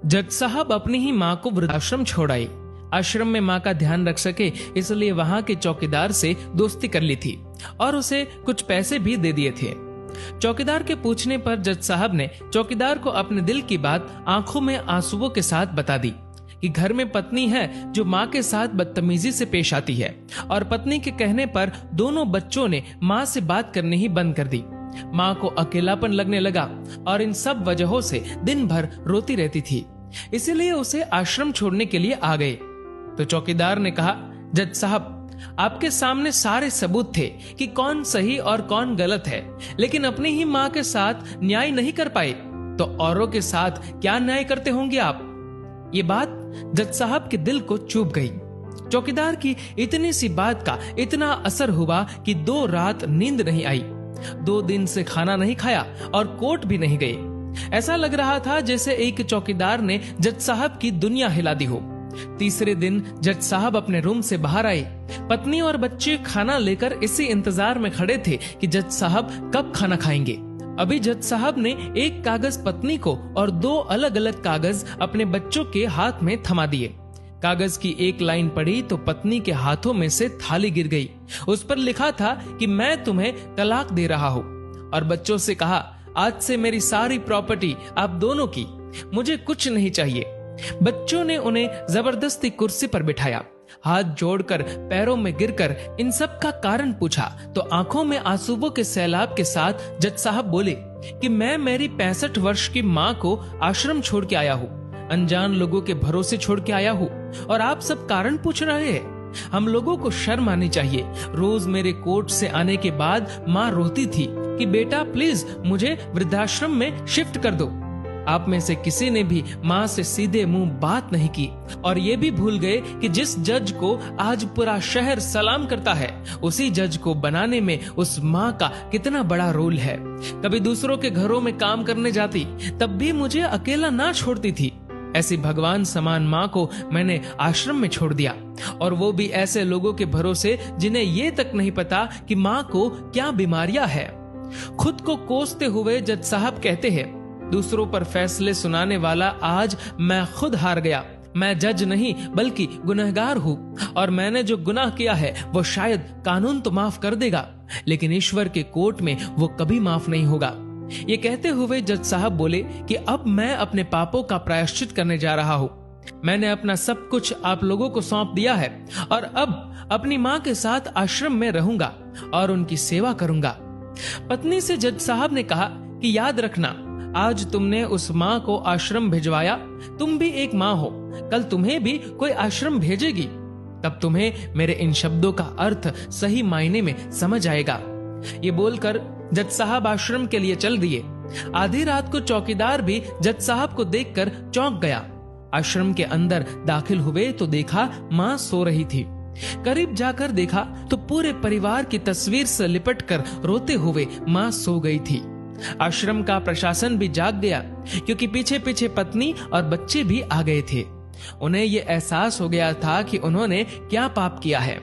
जज साहब अपनी ही माँ को वृद्धाश्रम छोड़ आए। आश्रम में माँ का ध्यान रख सके इसलिए वहां के चौकीदार से दोस्ती कर ली थी और उसे कुछ पैसे भी दे दिए थे। चौकीदार के पूछने पर जज साहब ने चौकीदार को अपने दिल की बात आंखों में आंसुओं के साथ बता दी कि घर में पत्नी है जो माँ के साथ बदतमीजी से पेश आती है और पत्नी के कहने पर दोनों बच्चों ने माँ से बात करनी ही बंद कर दी। माँ को अकेलापन लगने लगा और इन सब वजहों से दिन भर रोती रहती थी, इसीलिए उसे आश्रम छोड़ने के लिए आ गए। तो चौकीदार ने कहा, जज साहब आपके सामने सारे सबूत थे कि कौन सही और कौन गलत है, लेकिन अपनी ही माँ के साथ न्याय नहीं कर पाए तो औरों के साथ क्या न्याय करते होंगे आप। ये बात जज साहब के दिल को चुभ गई। चौकीदार की इतनी सी बात का इतना असर हुआ कि 2 रात नींद नहीं आई, 2 दिन से खाना नहीं खाया और कोर्ट भी नहीं गए। ऐसा लग रहा था जैसे एक चौकीदार ने जज साहब की दुनिया हिला दी हो। तीसरे दिन जज साहब अपने रूम से बाहर आए। पत्नी और बच्चे खाना लेकर इसी इंतजार में खड़े थे कि जज साहब कब खाना खाएंगे। अभी जज साहब ने एक कागज पत्नी को और 2 अलग अलग कागज अपने बच्चों के हाथ में थमा दिए। कागज की एक लाइन पढ़ी तो पत्नी के हाथों में से थाली गिर गई। उस पर लिखा था कि मैं तुम्हें तलाक दे रहा हूँ, और बच्चों से कहा, आज से मेरी सारी प्रॉपर्टी आप दोनों की, मुझे कुछ नहीं चाहिए। बच्चों ने उन्हें जबरदस्ती कुर्सी पर बिठाया। हाथ जोड़कर पैरों में गिरकर इन सब का कारण पूछा तो आंखों में आंसुओं के सैलाब के साथ जज साहब बोले कि मैं मेरी 65 वर्ष की माँ को आश्रम छोड़ के आया हूँ, अनजान लोगों के भरोसे छोड़ के आया हूँ, और आप सब कारण पूछ रहे हैं। हम लोगों को शर्म आनी चाहिए। रोज मेरे कोर्ट से आने के बाद माँ रोती थी कि बेटा प्लीज मुझे वृद्धाश्रम में शिफ्ट कर दो। आप में से किसी ने भी माँ से सीधे मुंह बात नहीं की और ये भी भूल गए कि जिस जज को आज पूरा शहर सलाम करता है, उसी जज को बनाने में उस माँ का कितना बड़ा रोल है। कभी दूसरों के घरों में काम करने जाती तब भी मुझे अकेला ना छोड़ती थी। ऐसी भगवान समान माँ को मैंने आश्रम में छोड़ दिया, और वो भी ऐसे लोगों के भरोसे जिन्हें ये तक नहीं पता कि माँ को क्या बीमारियां है। खुद को कोसते हुए जज साहब कहते हैं, दूसरों पर फैसले सुनाने वाला आज मैं खुद हार गया। मैं जज नहीं बल्कि गुनहगार हूँ, और मैंने जो गुनाह किया है वो शायद कानून तो माफ कर देगा, लेकिन ईश्वर के कोर्ट में वो कभी माफ नहीं होगा। ये कहते हुए जज साहब बोले कि अब मैं अपने पापों का प्रायश्चित करने जा रहा हूँ। मैंने अपना सब कुछ आप लोगों को सौंप दिया है और अब अपनी माँ के साथ आश्रम में रहूंगा और उनकी सेवा करूंगा। पत्नी से जज साहब ने कहा कि याद रखना, आज तुमने उस माँ को आश्रम भिजवाया, तुम भी एक माँ हो, कल तुम्हें भी कोई आश्रम भेजेगी, तब तुम्हें मेरे इन शब्दों का अर्थ सही मायने में समझ आएगा। ये बोलकर जज साहब आश्रम के लिए चल दिए। आधी रात को चौकीदार भी जज साहब को देखकर चौंक गया। आश्रम के अंदर दाखिल हुए तो देखा माँ सो रही थी। करीब जाकर देखा तो पूरे परिवार की तस्वीर से लिपटकर रोते हुए माँ सो गई थी। आश्रम का प्रशासन भी जाग गया, क्योंकि पीछे पीछे पत्नी और बच्चे भी आ गए थे। उन्हें ये एहसास हो गया था कि उन्होंने क्या पाप किया है।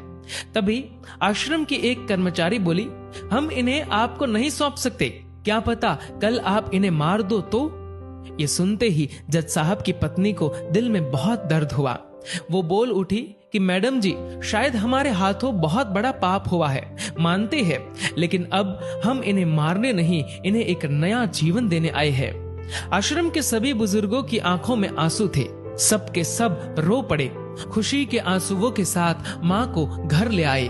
तभी आश्रम की एक कर्मचारी बोली, हम इन्हें आपको नहीं सौंप सकते, क्या पता कल आप इन्हें मार दो तो। ये सुनते ही जज साहब की पत्नी को दिल में बहुत दर्द हुआ। वो बोल उठी कि मैडम जी, शायद हमारे हाथों बहुत बड़ा पाप हुआ है, मानते हैं, लेकिन अब हम इन्हें मारने नहीं, इन्हें एक नया जीवन देने आए हैं। आश्रम के सभी बुजुर्गों की आंखों में आंसू थे। सब के सब रो पड़े। खुशी के आंसुओं के साथ माँ को घर ले आए।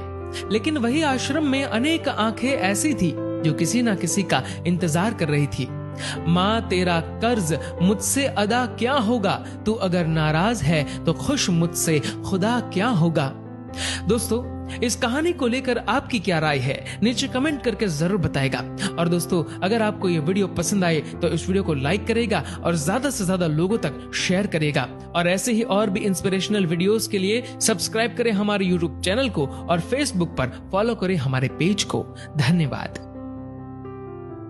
लेकिन वही आश्रम में अनेक आंखें ऐसी थी जो किसी ना किसी का इंतजार कर रही थी। माँ, तेरा कर्ज मुझसे अदा क्या होगा, तू अगर नाराज है तो खुश मुझसे खुदा क्या होगा। दोस्तों, इस कहानी को लेकर आपकी क्या राय है, नीचे कमेंट करके जरूर बताएगा। और दोस्तों, अगर आपको ये वीडियो पसंद आए तो इस वीडियो को लाइक करेगा और ज्यादा से ज्यादा लोगों तक शेयर करेगा। और ऐसे ही और भी इंस्पिरेशनल वीडियोस के लिए सब्सक्राइब करें हमारे यूट्यूब चैनल को और फेसबुक पर फॉलो करें हमारे पेज को। धन्यवाद।